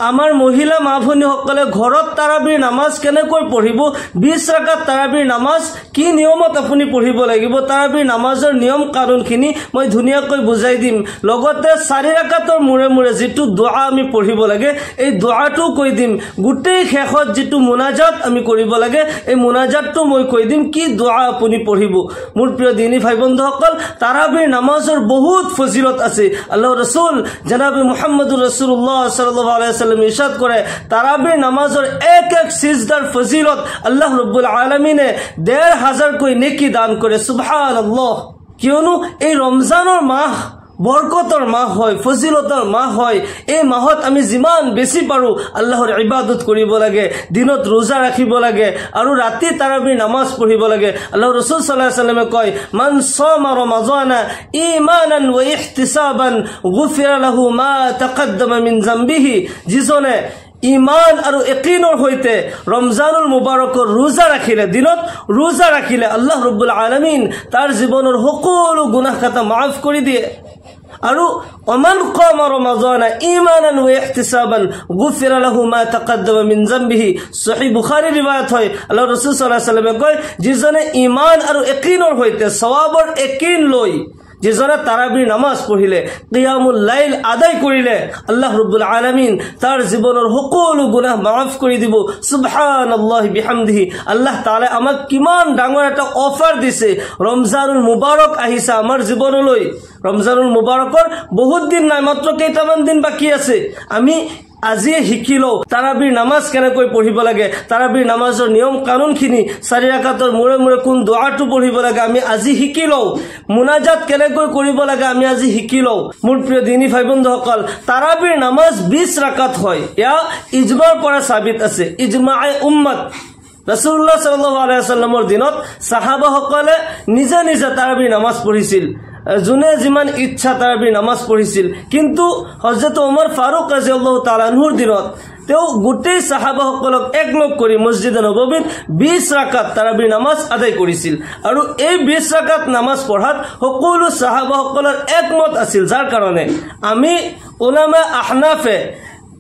আমাৰ মহিলা মা ভনীসকলে ঘৰত তাৰাবিৰ নামাজ কেনেকৈ পঢ়িব 20 ৰাকাত তাৰাবিৰ নামাজ কি নিয়মত আপুনি পঢ়িব লাগিব তাৰাবিৰ নামাজৰ নিয়ম কানুনখিনি মই ধুনীয়াকৈ বুজাই দিম লগতে 4 ৰাকাতৰ মূৰে মূৰে যেটো দোয়া আমি পঢ়িব লাগে এই দোয়াটো কৈ দিম গুটেই শেষত যেটো মুনাজাত আমি কৰিব লাগে এই মুনাজাতটো মই কৈ দিম কি দোয়া আপুনি পঢ়িব মোৰ প্ৰিয় দিনী ভাই বন্ধুসকল তাৰাবিৰ নামাজৰ বহুত ফজিলত আছে আল্লাহৰ ৰাসূল জনাব মুহাম্মদুৰ ৰাসূলুল্লাহ সাল্লাল্লাহু আলাইহি ওয়াসাল্লাম ইরশাদ করে তারাবির নামাজের এক এক সিজদার ফজিলত আল্লাহ রাব্বুল আলামিনে ১৫০০ কই নেকি দান করে সুবহানাল্লাহ কিয়নো এই রমজানের মাহ বৰকতৰ মাহ হয় ফজিলতৰ মাহ হয় এই মাহত আমি যিমান বেছি পাৰো আল্লাহৰ ইবাদত কৰিব লাগে দিনত ৰোজা ৰাখিব লাগে আৰু ৰাতি তাৰাবিৰ নামাজ পঢ়িব লাগে আল্লাহৰ ৰাসূল সাল্লাল্লাহু আলাইহি ওয়াসাল্লামে কয় মান সামা ৰমাজানা ঈমানান ওয়া ইহতিসাবান গুফিৰা লাহু মা তাকদ্দামা মিন যামবিহি যিজনে ইমান আৰু ইয়াকিনৰ হৈতে ৰমজানুল মুবাৰকৰ ৰোজা ৰাখিলে দিনত ৰোজা ৰাখিলে আল্লাহ ৰাব্বুল আলামিন তাৰ জীৱনৰ সকলো গুনাহ খাতা মাফ কৰি দিয়ে আৰু ওমান কাম রমাজানা ঈমানান ওয়া ইহতিসাবান গুফিরা লাহু মা তাকদ্দামা মিন যামবিহি সহিহ বুখারী riwayat হয় আল্লাহর রাসূল সাল্লাল্লাহু আলাইহি ওয়াসাল্লামে কয় যিজনে ঈমান আৰু ইয়াকিনৰ হৈতে সওয়াবৰ ইয়াকিন লৈ যিজনে তাৰাবিৰ নামাজ পঢ়িলে কিয়ামুল লাইল আদায় কৰিলে আল্লাহ ৰাব্বুল আলামিন তাৰ জীবনেৰ সকলো গুনাহ মাফ কৰি দিব সুবহানাল্লাহি বিহামদিহি আল্লাহ তাআলা আমাক কিমান ডাঙৰ এটা অফাৰ দিছে ৰমজানুল মুবাৰক আহিছে আমাৰ জীৱনলৈ ৰমজানুল মুবাৰকৰ বহুত দিন নাই মাত্ৰ কেইটামান দিন বাকি আছে আমি আজি শিকিলো তাৰাবিৰ নামাজ কেনেকৈ পঢ়িব লাগে তাৰাবিৰ নামাজৰ নিয়ম কানুনখিনি 4 ৰাকাতৰ মূৰে মূৰে কোন দোয়াটো পঢ়িব লাগে আমি আজি শিকিলো মুনাজাত কেনেকৈ কৰিব লাগে আমি আজি শিকিলো মোৰ প্ৰিয় দিনী ভাই বন্ধুসকল তাৰাবিৰ নামাজ 20 ৰাকাত হয় ইয়া ইজমাৰ পৰা সাবিত আছে ইজমায়ে উম্মত ৰাসূলুল্লাহ সাল্লাল্লাহু আলাইহি ওয়াসাল্লামৰ দিনত সাহাবাসকলে নিজে নিজে তারাবির নামাজ পঢ়িছিল জুনে যিমান ইচ্ছা তারাবির নামাজ পঢ়িছিল কিন্তু হযরত ওমর ফারুক রাদিয়াল্লাহু তাআলা আনহুৰ দিনত তেও গোটেই সাহাবাসকলক একলগ কৰি মসজিদে নববীত 20 ৰাকাত তাৰাবিৰ নামাজ আদায় কৰিছিল আৰু এই 20 ৰাকাত নামাজ পঢ়াত সকলো সাহাবাসকলৰ একমত আছিল যাৰ কাৰণে আমি উলামা আহনাফে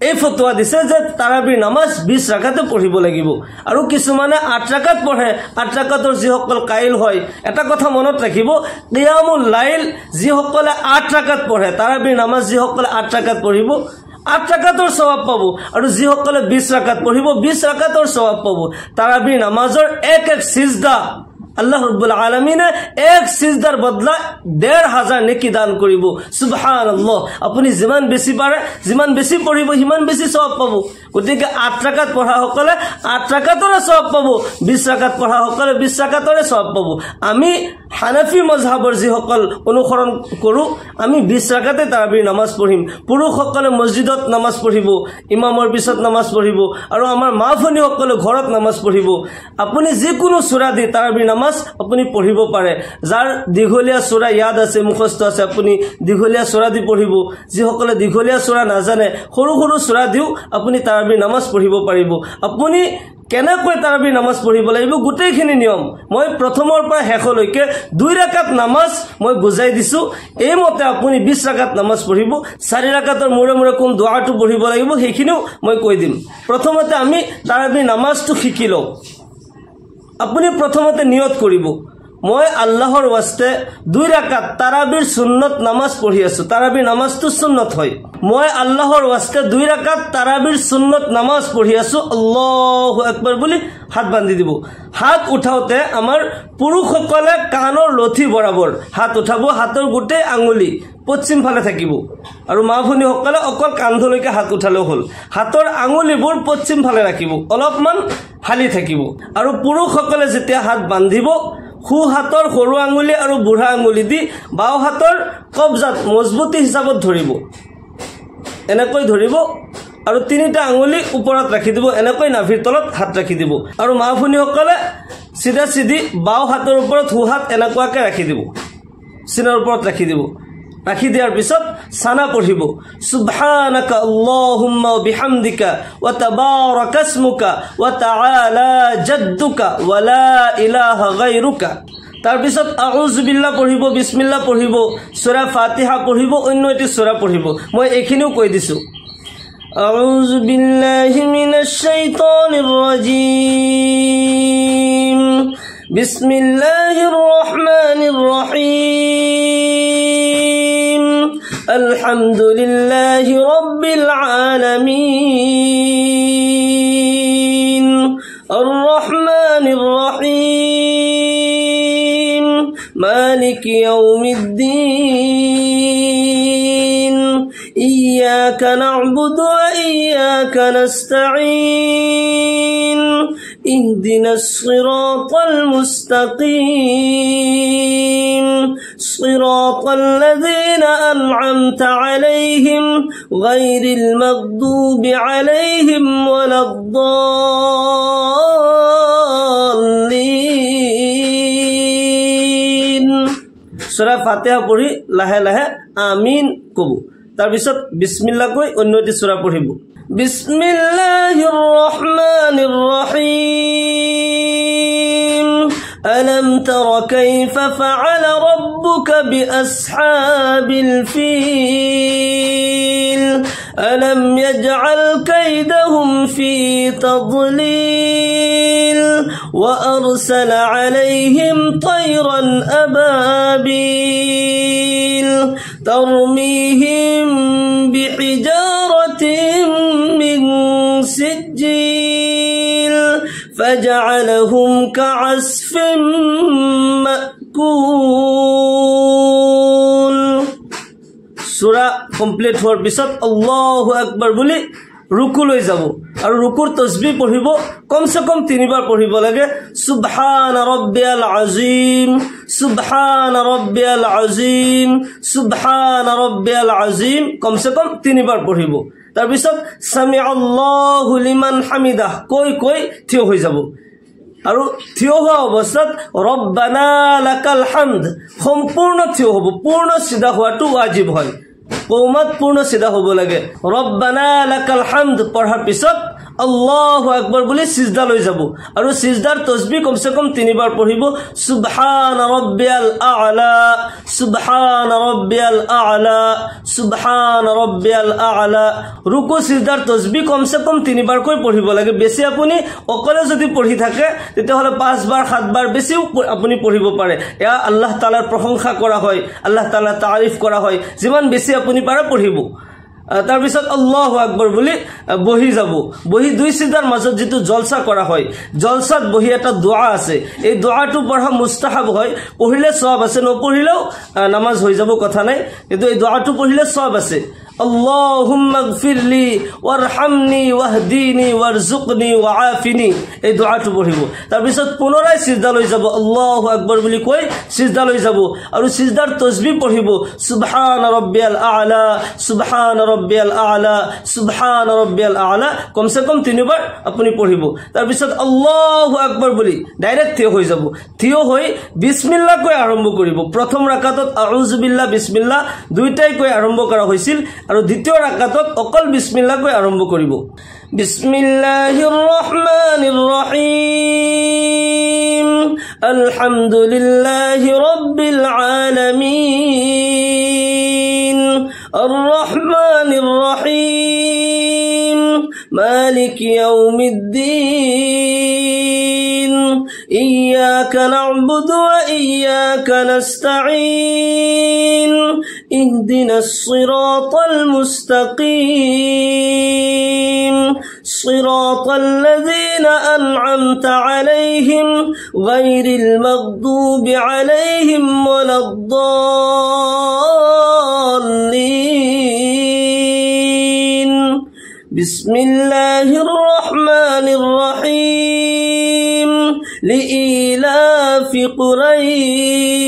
এই ফতোয়া দিছে যে তাৰাবিৰ নামাজ 20 ৰাকাতে পঢ়িব লাগিব আৰু কিছুমানে 8 ৰাকাত পঢ়ে 8 ৰাকাতৰ যিসকল কাইল হয় এটা কথা মনত ৰাখিব কিয়ামুল লাইল যিসকলে 8 ৰাকাত পঢ়ে তাৰাবিৰ নামাজ যিসকলে 8 ৰাকাত পঢ়িব 8 ৰাকাতৰ সওয়াব পাব আৰু যিসকলে 20 ৰাকাত পঢ়িব 20 ৰাকাতৰ সওয়াব পাব তাৰাবিৰ নামাজৰ এক এক সিজদা আল্লাহ ৰাব্বুল আলামিনে এক সিজদাৰ বদলা ১৫০০ নেকি দান কৰিব সুবহানাল্লাহ আপুনি যিমান বেছি পাৰে যিমান বেছি পঢ়িব হিমান বেছি সওয়াব পাব গতিকে 8 ৰাকাত পঢ়া সকলে 8 ৰাকাতৰে সওয়াব পাব 20 ৰাকাত পঢ়া সকলে 20 ৰাকাতৰে সওয়াব পাব আমি হানাফি মজহাবৰ যিসকল অনুসৰণ কৰো আমি 20 ৰাকাতে তাৰাবিৰ নামাজ পঢ়িম পুৰুষসকলে মসজিদত নামাজ পঢ়িব ইমামৰ পিছত নামাজ পঢ়িব আৰু আমাৰ মা ভনীসকলে ঘৰত নামাজ পঢ়িব আপুনি যিকোনো সূৰা দি তাৰাবিৰ নামাজ আপুনি পঢ়িব পাৰে যাৰ দীঘলীয়া সূৰা ইয়াদ আছে মুখস্থ আছে আপুনি দীঘলীয়া সূৰা দি পঢ়িব যিসকলে দীঘলীয়া সূৰা নাজানে সৰু সৰু সূৰা দিও আপুনি তাৰাবিৰ নামাজ পঢ়িব পাৰিব আপুনি কেনেকৈ তাৰাবিৰ নামাজ পঢ়িব লাগিব গোটেইখিনি নিয়ম মই প্ৰথমৰ পৰা শেষলৈকে 2 ৰাকাত নামাজ মই বুজাই দিছো এই মতে আপুনি 20 ৰাকাত নামাজ পঢ়িব 4 ৰাকাতৰ মূৰে মূৰে কোন দোয়াটো পঢ়িব লাগিব সেইখিনিও মই কৈ দিম প্ৰথমতে আমি তাৰাবিৰ নামাজটো শিকিলো আপুনি প্ৰথমতে নিয়ত কৰিব মই আল্লাহৰ ওয়াস্তে 2 ৰাকাত তাৰাবিৰ সুন্নত নামাজ পঢ়ি আছো তাৰাবিৰ নামাজটো সুন্নত হয় মই আল্লাহৰ ওয়াস্তে 2 ৰাকাত তাৰাবিৰ সুন্নত নামাজ পঢ়ি আছো আল্লাহু আকবাৰ বুলি হাত বান্ধি দিব হাত উঠাওতে আমাৰ পুৰুষসকলে কাণৰ লথি বৰাবৰ হাত উঠাব হাতৰ গোটেই আঙুলি পশ্চিম ফালে থাকিব আৰু মা ভনীসকলে অকল কান্ধলৈকে হাত উঠালে হল হাতৰ আঙুলিবোৰ পশ্চিম ফালে ৰাখিব অলপমান হালি থাকিব আৰু পুৰুষসকলে যেতিয়া হাত বান্ধিব হু হাতৰ সৰু আঙুলি আৰু বুঢ়া আঙুলি দি বাও হাতৰ কবজাত মজবুতি হিচাপত ধৰিব এনেকৈ ধৰিব আৰু তিনিটা আঙুলি ওপৰত ৰাখি দিব এনেকৈ নাভিৰ তলত হাত ৰাখি দিব আৰু মা ভনীসকলে সিধা সিধি বাও হাতৰ ওপৰত হু হাত এনেকুৱাকৈ ৰাখি দিব সিনাৰ ওপৰত ৰাখি দিব রাখি দিয়ার পিছত সানা পঢ়িব সুবহানাকা আল্লাহুম্মা বিহামদিকা ওয়া তাবারাকা ইসমুকা ওয়া তাআলা জাদ্দুকা ওয়া লা ইলাহা গায়রুকা তার পিছত আউযু বিল্লাহ পঢ়িব বিসমিল্লাহ পঢ়িব সূরা ফাতিহা পঢ়িব অন্য এটি সূরা পঢ়িব মই এইখিনিও কৈ দিছো أعوذ بالله من الشيطان الرجيم بسم الله الرحمن الرحيم الحمد لله رب العالمين الرحمن الرحيم مالك يوم الدين إياك نعبد وإياك نستعين اهدنا الصراط المستقيم صراط الذين أنعمت عليهم غير المغضوب عليهم ولا الضالين سورة فاتحة পঢ়ি লাহে লাহে আমিন কব তাৰ পিছত বিসমিল্লাহ কৈ অন্যটি সূৰা পঢ়িব বিসমিল্লাহিৰ ৰহমানিৰ ৰহিম ألم تر كيف فعل ربك بأصحاب الفيل ألم يجعل كيدهم في تضليل وأرسل عليهم طيرا أبابيل ترميهم بحجارة من سجيل فجعلهم كعصف مأكول سورة complete হোৱাৰ পিছত আল্লাহু আকবাৰ বুলি ৰুকু লৈ যাব আৰু ৰুকুৰ তসবিহ পঢ়িব কমসে কম 3 বাৰ পঢ়িব লাগে সুবহান ৰাব্বিয়াল আযীম সুবহান ৰাব্বিয়াল আযীম সুবহান ৰাব্বিয়াল আযীম কমসে কম 3 বাৰ পঢ়িব তাৰ পিছত সামি আল্লাহু লিমান হামিদাহ কৈ কৈ থিয় হৈ যাব আৰু থিয় হোৱা অৱস্থাত ৰব্বানা লাকাল হামদ সম্পূৰ্ণ থিয় হ'ব পূৰ্ণ সিধা হোৱাটো ওয়াজিব হয় কৌমত পূৰ্ণ সিধা হ'ব লাগে ৰব্বানা লাকাল হামদ পঢ়াৰ পিছত আল্লাহু আকবাৰ বুলি সিজদা লৈ যাব আৰু সিজদাৰ তসবিহ কমসে কম 3 বাৰ পঢ়িব সুবহান ৰাব্বিয়াল আ'লা সুবহান ৰাব্বিয়াল আ'লা সুবহান ৰাব্বিয়াল আ'লা ৰুকু সিজদাৰ তসবিহ কমসে কম 3 বাৰ কৈ পঢ়িব লাগে বেছি আপুনি অকলে যদি পঢ়ি থাকে তেতিয়াহলে 5 বাৰ 7 বাৰ বেছিও আপুনি পঢ়িব পাৰে এয়া আল্লাহ তাআলাৰ প্ৰশংসা কৰা হয় আল্লাহ তাআলা তাৰিফ কৰা হয় যিমান বেছি আপুনি পাৰে পঢ়িব তাৰ পিছত আল্লাহু আকবাৰ বুলি বহি যাব বহি দুই সিজদাৰ মাজত যেটো জলসা কৰা হয় জলসাত বহি এটা দোয়া আছে এই দোয়াটো পঢ়া মুস্তাহাব হয় পঢ়িলে সওয়াব আছে নপঢ়িলেও নামাজ হৈ যাব কথা নাই কিন্তু এই দোয়াটো পঢ়িলে সওয়াব আছে আল্লাহুম্মা গফিরলি ওয়ারহামনি ওয়াহদিনি ওয়ারযুকনি ওয়াআফিনি এই দোয়াটো পঢ়িব তাৰ পিছত পুনৰাই সিজদা লৈ যাব আল্লাহু আকবাৰ বুলি কৈ সিজদা লৈ যাব আৰু সিজদাৰ তসবিহ পঢ়িব সুবহান ৰাব্বিয়াল আ'লা সুবহান ৰাব্বিয়াল আ'লা সুবহান ৰাব্বিয়াল আ'লা কমসে কম 3 বাৰ আপুনি পঢ়িব তাৰ পিছত আল্লাহু আকবাৰ বুলি ডাইৰেক্ট থিয় হৈ যাব থিয় হৈ বিসমিল্লাহ কৈ আৰম্ভ কৰিব প্ৰথম ৰাকাতত আউযু বিল্লাহ বিসমিল্লাহ দুইটাই কৈ আৰম্ভ কৰা হৈছিল আৰু দ্বিতীয় ৰাকাতত অকল বিসমিল্লাহ কৈ আৰম্ভ কৰিব বিসমিল্লাহিৰ ৰহমানিৰ ৰহিম আলহামদুলিল্লাহি ৰাব্বিল আলামিন আৰ-ৰহমানিৰ ৰহিম মালিক ইয়াউমিদ্দিন إياك نعبد وإياك نستعين اهدنا الصراط المستقيم صراط الذين أنعمت عليهم غير المغضوب عليهم ولا الضالين بسم الله الرحمن الرحيم لإيلاف قريش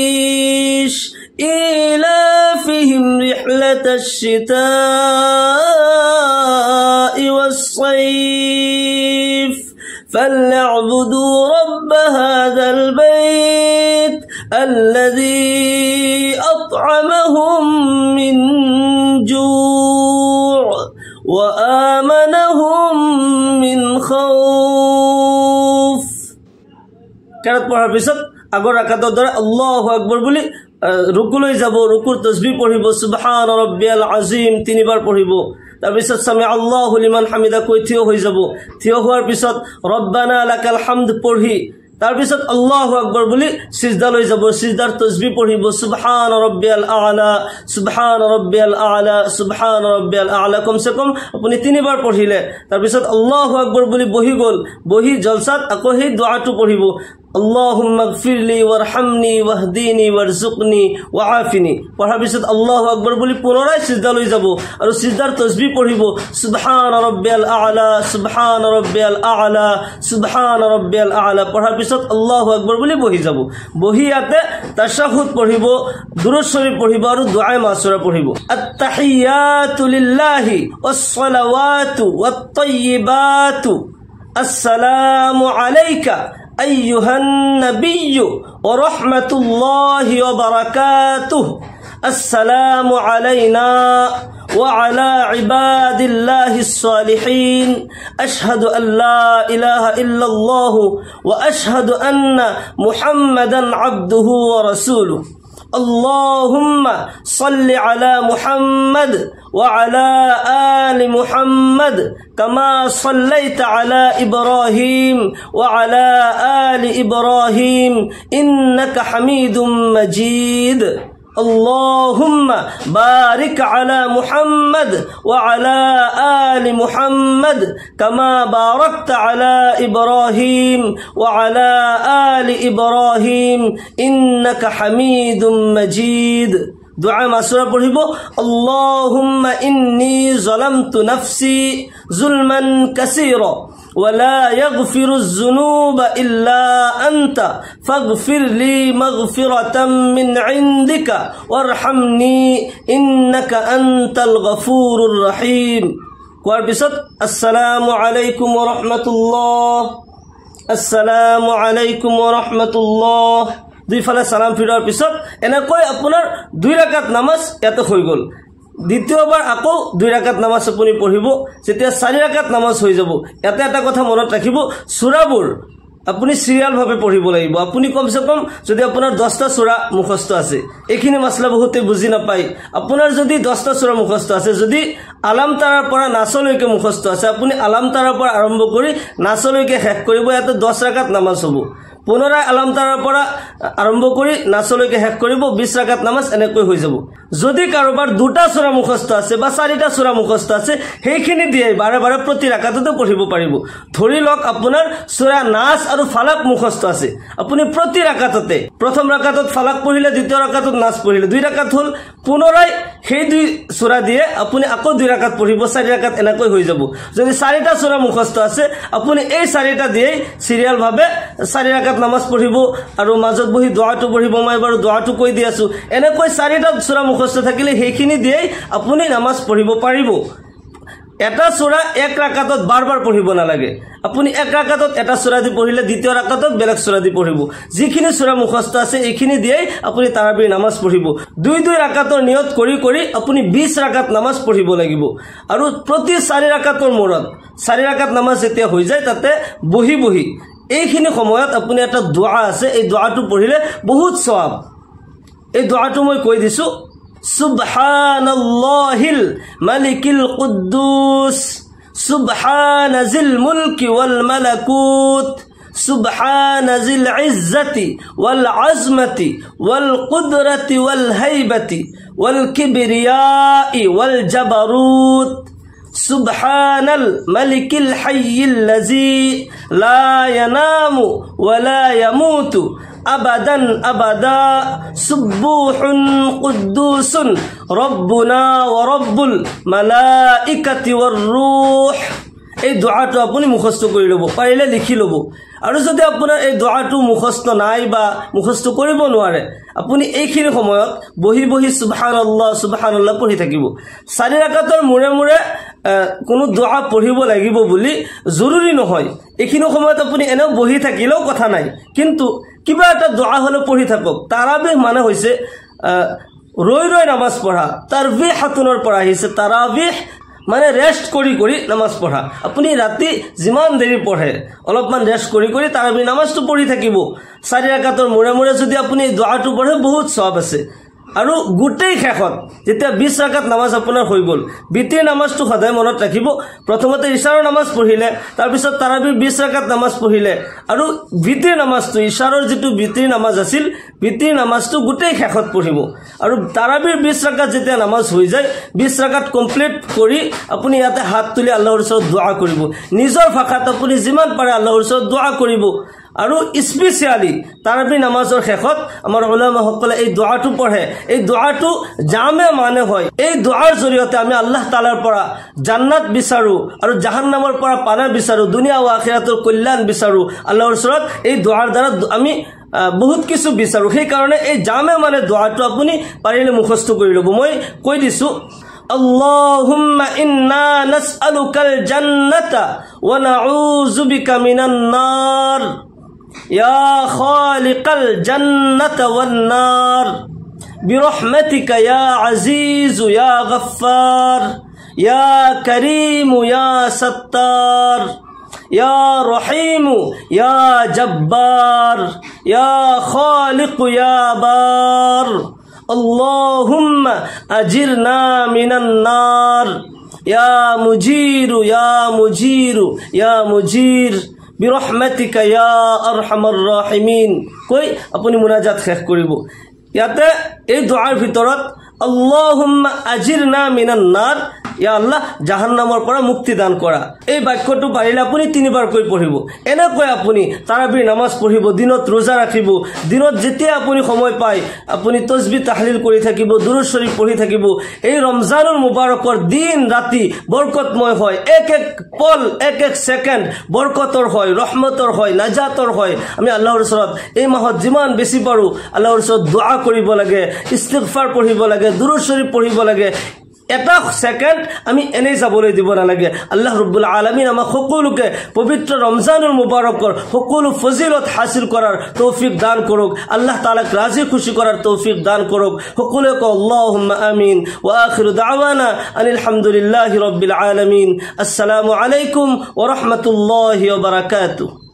إيلافهم رحلة الشتاء والصيف فليعبدوا رب هذا البيت الذي أطعمهم من جوع وآمنهم من خوف কেরাত পড়ার পিছত আগৰ ৰাকাতৰ দৰে আল্লাহু আকবাৰ বুলি ৰুকু লৈ যাব ৰুকুৰ তাসবিহ পঢ়িব সুবহান ৰাব্বিয়াল আযীম 3 বাৰ পঢ়িব তাৰপিছত সামি আল্লাহু লিমান হামিদা কৈ থিয় হৈ যাব থিয় হোৱাৰ পিছত ৰব্বানা লাকাল হামদ পঢ়ি তাৰপিছত আল্লাহু আকবৰ বুলি সিজদা লৈ যাব সিজদাৰ তাসবিহ পঢ়িব সুবহান ৰাব্বিয়াল আ'লা সুবহান ৰাব্বিয়াল আ'লা সুবহান ৰাব্বিয়াল আ'লা কমসে কম আপুনি তিনিবাৰ পঢ়িলে তাৰপিছত আল্লাহু আকবৰ বুলি বহি গল বহি জলসাত আকৌ সেই দুআটো পঢ়িব আল্লাহুম্মা গফিৰলি ওয়াৰহামনি ওয়াহদিনি ওয়াৰজুকনি ওয়াআফিনি পঢ়াৰ পিছত আল্লাহু আকবৰ বুলি পুনৰাই সিজদা লৈ যাব আৰু সিজদাৰ তাসবিহ পঢ়িব সুবহান ৰাব্বিয়াল আ'লা সুবহান ৰাব্বিয়াল আ'লা সুবহান ৰাব্বিয়াল আ'লা পঢ়াৰ পিছত আল্লাহু আকবৰ বুলি বহি যাব বহি ইয়াতে তাশাহুদ পঢ়িব দুৰুদ শৰীফ পঢ়িব আৰু দুআ মাসুৰা পঢ়িব আত-তাহিয়াতু লিল্লাহি ওয়াস-সালাওয়াতু ওয়াত-তাইয়্যিবাতু আসসালামু আলাইকা أيها النبي ورحمة الله وبركاته السلام علينا وعلى عباد الله الصالحين أشهد أن لا إله إلا الله وأشهد أن محمدا عبده ورسوله اللهم صل على محمد وعلى آل محمد كما صليت على إبراهيم وعلى آل إبراهيم إنك حميد مجيد اللهم بارك على محمد وعلى آل محمد كما باركت على إبراهيم وعلى آل إبراهيم إنك حميد مجيد دعاء মাসুরা পঢ়িব اللهم إني ظلمت نفسي ظلما كثيرا ولا يغفر الذنوب إلا أنت فاغفر لي مغفرة من عندك وارحمني إنك أنت الغفور الرحيم কোৱাৰ পিছত আসসালামু আলাইকুম ওয়া ৰাহমাতুল্লাহ আসসালামু আলাইকুম ওয়া ৰাহমাতুল্লাহ দুই ফালে সালাম ফিৰাৰ পিছত এনেকৈ আপোনাৰ দুই ৰাকাত নামাজ ইয়াতে হৈ গল দ্বিতীয়বাৰ আকৌ দুই ৰাকাত নামাজ আপুনি পঢ়িব যেতিয়া চাৰি ৰাকাত নামাজ হৈ যাব ইয়াতে এটা কথা মনত ৰাখিব সূৰাবোৰ আপুনি সিৰিয়াল ভাবে পঢ়িব লাগিব আপুনি কমসে কম যদি আপোনাৰ 10টা সূৰা মুখস্থ আছে এখিনি মাসলা বহুতে বুজি নাপায় আপোনাৰ যদি 10টা সূৰা মুখস্থ আছে যদি আলাম তাৰাৰ পৰা নাসলৈকে মুখস্থ আছে আপুনি আলাম তাৰাৰ পৰা আৰম্ভ কৰি নাসলৈকে শেষ কৰিব ইয়াতে 10 ৰাকাত নামাজ হ'ব পুনৰাই আলাম তাৰাৰ পৰা আৰম্ভ কৰি নাসলৈকে শেষ কৰিব 20 ৰাকাত নামাজ এনেকৈ হৈ যাব যদি কাৰোবাৰ দুটা সূৰা মুখস্থ আছে বা চাৰিটা সূৰা মুখস্থ আছে সেইখিনি দিয়ে বাৰে বাৰে প্ৰতি ৰাকাততে পঢ়িব পাৰিব ধৰি লওক আপোনাৰ সূৰা নাস আৰু ফালাক মুখস্থ আছে আপুনি প্ৰতি ৰাকাততে প্ৰথম ৰাকাতত ফালাক পঢ়িলে দ্বিতীয় ৰাকাতত নাস পঢ়িলে দুই ৰাকাত হল পুনৰাই সেই দুই সূৰা দিয়ে আপুনি আকৌ দুই ৰাকাত পঢ়িব চাৰি ৰাকাত এনেকৈ হৈ যাব যদি চাৰিটা সূৰা মুখস্থ আছে আপুনি এই চাৰিটা দিয়ে সিৰিয়াল ভাবে চাৰি ৰাকাত নামাজ পঢ়িব আৰু মাজত বহি দোৱাটো পঢ়িব মই বাৰু দোৱাটো কৈ দি আছো এনেকৈ চাৰিটা সূৰা মুখস্থ থাকিলে সেইখিনি দিয়ে আপুনি নামাজ পঢ়িব পাৰিব এটা সূরা এক রাকাতত বারবার পঢ়িব নালাগে আপুনি এক রাকাতত এটা সূরা দি পঢ়িলে দ্বিতীয় রাকাতত বেলেগ সূরা দি পঢ়িব যিখিনি সূরা মুখস্থ আছে এইখিনি দিয়ে আপুনি তাৰাবিৰ নামাজ পঢ়িব দুই দুই ৰাকাতৰ নিয়ত কৰি কৰি আপুনি 20 ৰাকাত নামাজ পঢ়িব লাগিব আৰু প্ৰতি 4 ৰাকাতৰ মূৰত 4 রাকাত নামাজ যেতিয়া হৈ যায় তাতে বহি বহি এইখিনি সময়ত আপুনি এটা দোয়া আছে এই দোয়াটো পঢ়িলে বহুত সওয়াব এই দোয়াটো মই কৈ দিছো সুবহানাল্লাহিল মালিকিল কুদ্দুস সুবহানা জিল মুলকি ওয়াল মালাকুত সুবহানা জিল ইজ্জতি ওয়াল আজমতি ওয়াল কুদরতি ওয়াল হাইবতি ওয়াল কিবরিয়াই ওয়াল জাবারুত سبحان الملك الحي الذي لا ينام ولا يموت أبدا أبدا سبوح قدوس ربنا ورب الملائكة والروح এই দোয়াটো আপুনি মুখস্থ কৰি লব পাৰিলে লিখি লব আৰু যদি আপোনাৰ এই দোয়াটো মুখস্থ নাই বা মুখস্থ কৰিব নোৱাৰে আপুনি এইখিনি সময়ত বহি বহি সুবহানাল্লাহ সুবহানাল্লাহ পঢ়ি থাকিব চাৰি ৰাকাতৰ মুৰে মুৰে কোনো দোয়া পঢ়িব লাগিব বুলি জৰুৰী নহয় এইখিনি সময়ত আপুনি এনেও বহি থাকিলেও কথা নাই কিন্তু কিবা এটা দোয়া হলে পঢ়ি থাকক তাৰাবিহ মানে হৈছে ৰৈ ৰৈ নামাজ পঢ়া তাৰবিহাতুনৰ পৰা আহিছে তাৰাবিহ মানে ৰেস্ট কৰি কৰি নামাজ পঢ়া আপুনি ৰাতি যিমান দেৰি পঢ়ে অলপমান ৰেস্ট কৰি কৰি তাৰাবিৰ নামাজটো পঢ়ি থাকিব চাৰি ৰাকাতৰ মুৰে মুৰে যদি আপুনি দোয়াটো পঢ়ে বহুত সওয়াব আছে আৰু গোটেই শেষত যেতিয়া 20 ৰাকাত নামাজ আপোনাৰ হৈ গ'ল বিতিৰ নামাজটো সদায় মনত ৰাখিব প্ৰথমতে ইশাৰৰ নামাজ পঢ়িলে তাৰ পিছত তাৰাবিৰ 20 ৰাকাত নামাজ পঢ়িলে আৰু বিতিৰ নামাজটো ইশাৰৰ যেটো বিতিৰ নামাজ আছিল বিতিৰ নামাজটো গোটেই শেষত পঢ়িব আৰু তাৰাবিৰ 20 ৰাকাত যেতিয়া নামাজ হৈ যায় 20 ৰাকাত কমপ্লিট কৰি আপুনি ইয়াতে হাত তুলি আল্লাহৰ ওচৰত দোয়া কৰিব নিজৰ ভাষাত আপুনি যিমান পাৰে আল্লাহৰ ওচৰত দোয়া কৰিব আৰু স্পেশালি তাৰাবি নামাজৰ শেষত আমাৰ উলামা সকলে এই দোয়াটো পঢ়ে এই দোয়াটো জামে মানে হয় এই দোয়াৰ জৰিয়তে আমি আল্লাহ তাআলাৰ পৰা জান্নাত বিচাৰো আৰু জাহান্নামৰ পৰা পানা বিচাৰো দুনিয়া আৰু আখিৰাতৰ কল্যাণ বিচাৰো আল্লাহৰ ওচৰত এই দোয়াৰ দ্বাৰা আমি বহুত কিছু বিচাৰো সেই কাৰণে এই জামে মানে দোয়াটো আপুনি পাৰিলে মুখস্থ কৰি লব মই কৈ দিছো اللهم إنا نسألك الجنة ونعوذ بك من النار يا خالق الجنة والنار برحمتك يا عزيز يا غفار يا كريم يا ستار يا رحيم يا جبار يا خالق يا بار اللهم أجرنا من النار يا مجير يا مجير يا مجير برحمتك يا أرحم الراحمين কই আপুনি মুনাজাত শেষ কৰিব ইয়াতে এই দোৱাৰ ভিতৰত আল্লাহুম্মা আজিৰনা মিনান নাৰ ইয়া আল্লাহ জাহান্নামৰ পৰা মুক্তি দান কৰা এই বাক্যটো পাৰিলে আপুনি তিনিবাৰ কৈ পঢ়িব এনেকৈ আপুনি তাৰাবিৰ নামাজ পঢ়িব দিনত ৰোজা ৰাখিব দিনত যেতিয়া আপুনি সময় পায় আপুনি তাসবিহ তাহলিল কৰি থাকিব দুৰুদ শৰীফ পঢ়ি থাকিব এই ৰমজানুল মুবাৰকৰ দিন ৰাতি বৰকতময় হয় এক এক পল এক এক সেকেন্ড বৰকতৰ হয় ৰহমতৰ হয় নাজাতৰ হয় আমি আল্লাহৰ ওচৰত এই মাহত যিমান বেছি পাৰো আল্লাহৰ ওচৰত দোয়া কৰিব লাগে ইস্তিগফাৰ পঢ়িব লাগে দুৰুদ শৰীফ পঢ়িব লাগে এটা সেকেন্ড আমি এনে যাবলৈ দিব না লাগে আল্লাহ রাব্বুল আলামিন আমাক সকলোকে পবিত্র রমজানুল মুবাৰকৰ সকলো ফজিলত হাসিল কৰাৰ তৌফিক দান করুক আল্লাহ তাআলাক রাজি খুশি করার তৌফিক দান করুক সকলোকে আল্লাহুম্মা আমিন ওয়া আখিরু দাওয়ানা আনিল হামদুলিল্লাহি রাব্বিল আলামিন আসসালামু আলাইকুম ওয়া রাহমাতুল্লাহি ওয়া বারাকাতুহু